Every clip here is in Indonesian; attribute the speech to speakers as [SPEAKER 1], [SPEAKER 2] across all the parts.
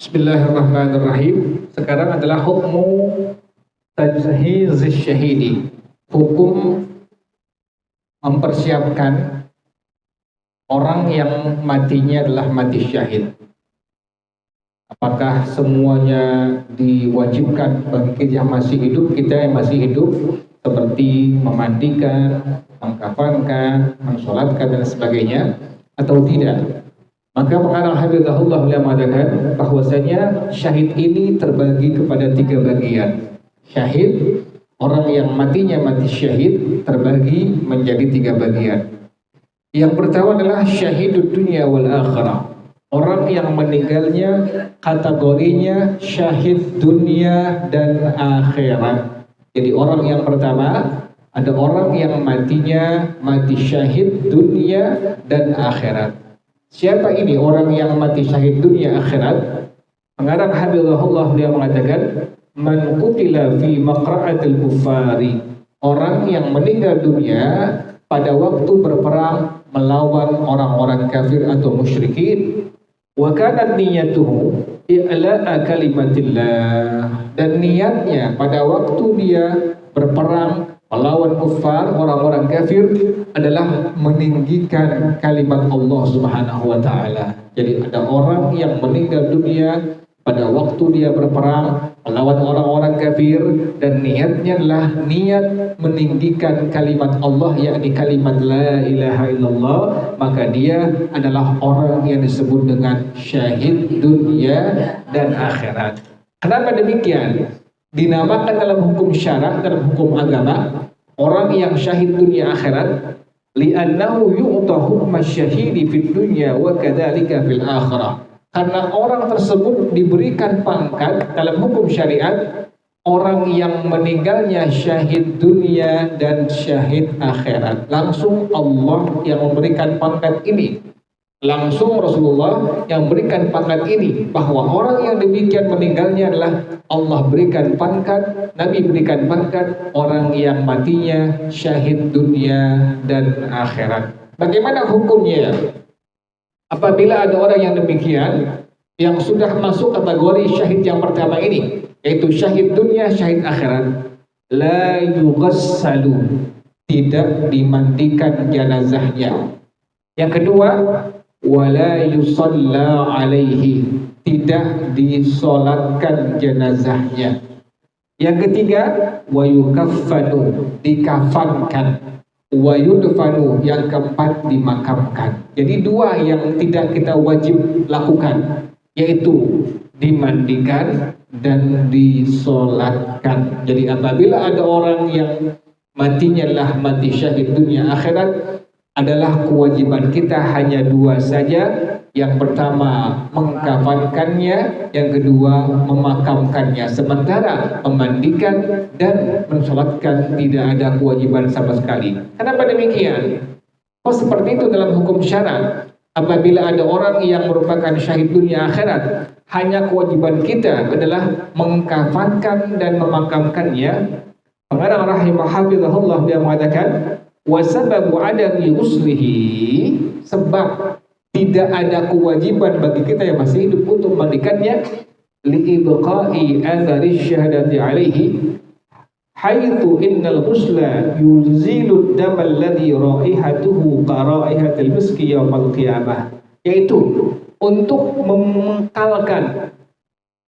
[SPEAKER 1] Bismillahirrahmanirrahim. Sekarang adalah hukmu tajhiz syahidi. Hukum mempersiapkan orang yang matinya adalah mati syahid. Apakah semuanya diwajibkan bagi kita yang masih hidup, seperti memandikan, mengkafankan, mensolatkan dan sebagainya, atau tidak? Maka pengarang hafizahullah beliau mengatakan bahwasanya syahid ini terbagi kepada 3 bagian. Syahid, orang yang matinya mati syahid, terbagi menjadi 3 bagian. Yang pertama adalah syahidud dunya wal akhirah. Orang yang meninggalnya kategorinya syahid dunia dan akhirat. Jadi orang yang pertama, ada orang yang matinya mati syahid dunia dan akhirat. Siapa ini orang yang mati syahid dunia akhirat? Pengarang hafizahullah dia mengatakan man qutila fi maqra'atil kuffari, orang yang meninggal dunia pada waktu berperang melawan orang-orang kafir atau musyrikin, wa kanat niyatuhu i'la'a kalimatillah, dan niatnya pada waktu dia berperang melawan kufar, orang-orang kafir, adalah meninggikan kalimat Allah Subhanahu wa taala. Jadi ada orang yang meninggal dunia pada waktu dia berperang melawan orang-orang kafir dan niatnya adalah niat meninggikan kalimat Allah, yakni kalimat la ilaha illallah, maka dia adalah orang yang disebut dengan syahid dunia dan akhirat. Kenapa demikian? Dinamakan dalam hukum syara, dalam hukum agama, orang yang syahid dunia akhirat, li'annahu yu'ta hukma syahidi fid dunya wa kadzalika fil akhirah. Karena orang tersebut diberikan pangkat dalam hukum syariat, orang yang meninggalnya syahid dunia dan syahid akhirat. Langsung Allah yang memberikan pangkat ini. Langsung Rasulullah yang berikan pangkat ini, bahwa orang yang demikian meninggalnya adalah Allah berikan pangkat, Nabi berikan pangkat orang yang matinya syahid dunia dan akhirat. Bagaimana hukumnya apabila ada orang yang demikian yang sudah masuk kategori syahid yang pertama ini, yaitu syahid dunia, syahid akhirat? La yughassalu, tidak dimandikan jenazahnya. Yang kedua, wala yusalla alaihi, tidak disolatkan jenazahnya. Yang ketiga, wa yukaffanu, dikafankan. Wa yudfanu, yang keempat dimakamkan. Jadi 2 yang tidak kita wajib lakukan, yaitu dimandikan dan disolatkan. Jadi apabila ada orang yang matinya adalah mati syahid dunia akhirat, adalah kewajiban kita hanya 2 saja. Yang pertama mengkafankannya, yang kedua memakamkannya. Sementara memandikan dan mensolatkan tidak ada kewajiban sama sekali. Kenapa demikian? Seperti itu dalam hukum syara. Apabila ada orang yang merupakan syahid dunia akhirat, hanya kewajiban kita adalah mengkafankan dan memakamkannya. Pengarang rahimahullah dia mengatakan wasababu adami uslihi, sebab tidak ada kewajiban bagi kita yang masih hidup untuk memandikannya, liibqa'i athari syahadati alaihi haitsu innal ghusla yuzilu ad-dam alladhi raihatuhu qaraihatil miski yaumal qiyamah, yaitu untuk memengkalkan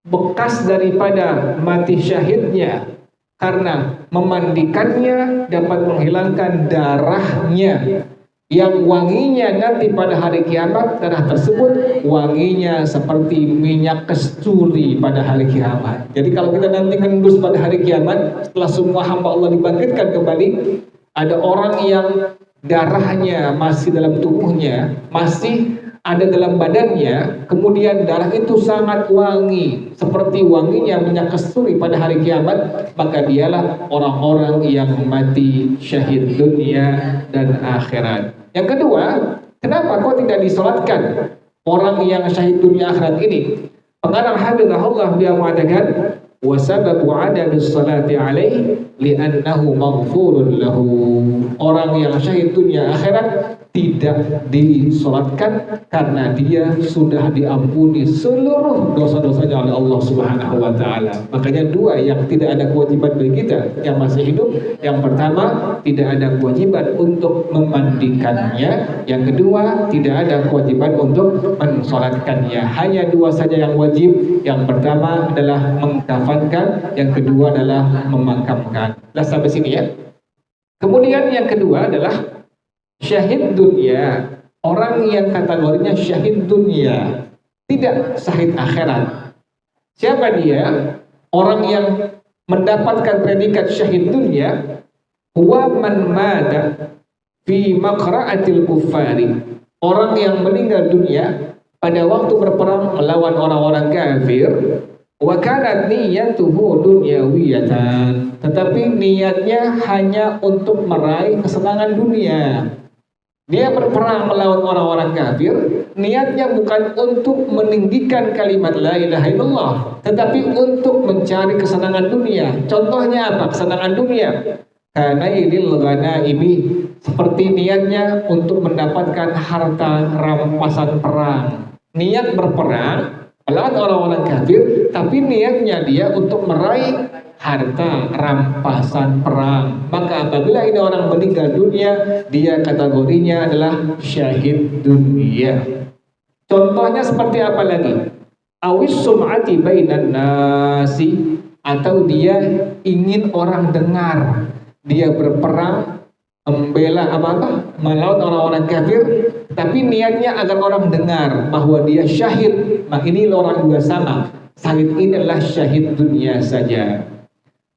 [SPEAKER 1] bekas daripada mati syahidnya, karena memandikannya dapat menghilangkan darahnya yang wanginya nanti pada hari kiamat. Darah tersebut wanginya seperti minyak kasturi pada hari kiamat. Jadi kalau kita nanti ngendus pada hari kiamat, setelah semua hamba Allah dibangkitkan kembali, ada orang yang darahnya masih dalam tubuhnya, masih ada dalam badannya, kemudian darah itu sangat wangi seperti wanginya minyak kasturi pada hari kiamat, maka dialah orang-orang yang mati syahid dunia dan akhirat. Yang kedua, kenapa kok tidak disolatkan orang yang syahid dunia akhirat ini? Pengarang hafizahullah dia mengatakan wasababu adamis salati alaihi li'annahu maghfurun lahu. Orang yang syahid dunia akhirat tidak disolatkan karena dia sudah diampuni seluruh dosa-dosanya oleh Allah Subhanahu wa taala. Makanya dua yang tidak ada kewajiban bagi kita yang masih hidup. Yang pertama, tidak ada kewajiban untuk memandikannya. Yang kedua, tidak ada kewajiban untuk mensolatkannya. Hanya dua saja yang wajib. Yang pertama adalah mengkafankan, yang kedua adalah memakamkan. Nah, sampai sini ya. Kemudian yang kedua adalah syahid dunia, orang yang kategorinya syahid dunia, tidak syahid akhirat. Siapa dia? Orang yang mendapatkan predikat syahid dunia, huwa man mata fi maqra'atil kuffari. Orang yang meninggal dunia pada waktu berperang melawan orang-orang kafir, wa kanat niyyatuhu dunyawiyatan, tetapi niatnya hanya untuk meraih kesenangan dunia. Dia berperang melawan orang-orang kafir, niatnya bukan untuk meninggikan kalimat la ilaha illallah, tetapi untuk mencari kesenangan dunia. Contohnya apa? Kesenangan dunia. Karena ini ghanaimi, seperti niatnya untuk mendapatkan harta rampasan perang. Niat berperang melawan orang-orang kafir, tapi niatnya dia untuk meraih harta rampasan perang. Maka apabila ini orang meninggal dunia, dia kategorinya adalah syahid dunia. Contohnya seperti apa lagi? Awis sum'ati bainan nasi, atau dia ingin orang dengar. Dia berperang membela apa-apa, melawan orang-orang kafir, tapi niatnya agar orang dengar bahwa dia syahid. Nah, ini orang juga sama. Syahid ini adalah syahid dunia saja.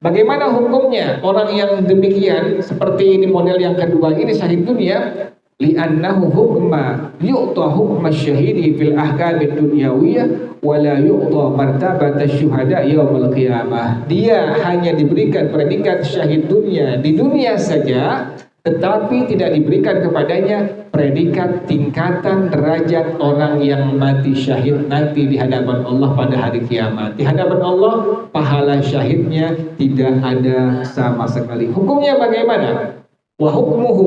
[SPEAKER 1] Bagaimana hukumnya orang yang demikian seperti ini model yang kedua ini syahid dunia? Li'annahu hukma yu'ta hukma syahidi fil ahkamid dunyawiyah wa la yu'ta martabat syuhada yaumil qiyamah. Dia hanya diberikan predikat syahid dunia di dunia saja, tetapi tidak diberikan kepadanya predikat tingkatan derajat orang yang mati syahid nanti di hadapan Allah pada hari kiamat. Di hadapan Allah pahala syahidnya tidak ada sama sekali. Hukumnya bagaimana? Wa hukmuhu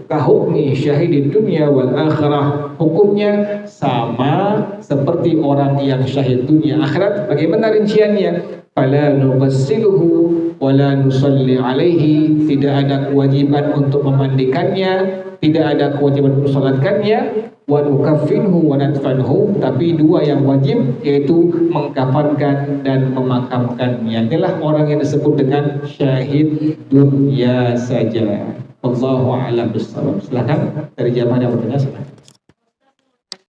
[SPEAKER 1] ka hukmi syahidid dunya wal akhirah. Hukumnya sama seperti orang yang syahid dunia akhirat. Bagaimana rinciannya? Fala nughassiluhu wa la nusalli alaihi. Tidak ada kewajiban untuk memandikannya, tidak ada kewajiban untuk salatkannya. Wa nukaffinhu wa nadfanhu, tapi dua yang wajib yaitu mengkafankan dan memakamkannya. Inilah orang yang disebut dengan syahid dunia saja. Wallahu a'lam bishawab. Silakan dari jamaah yang bertanya.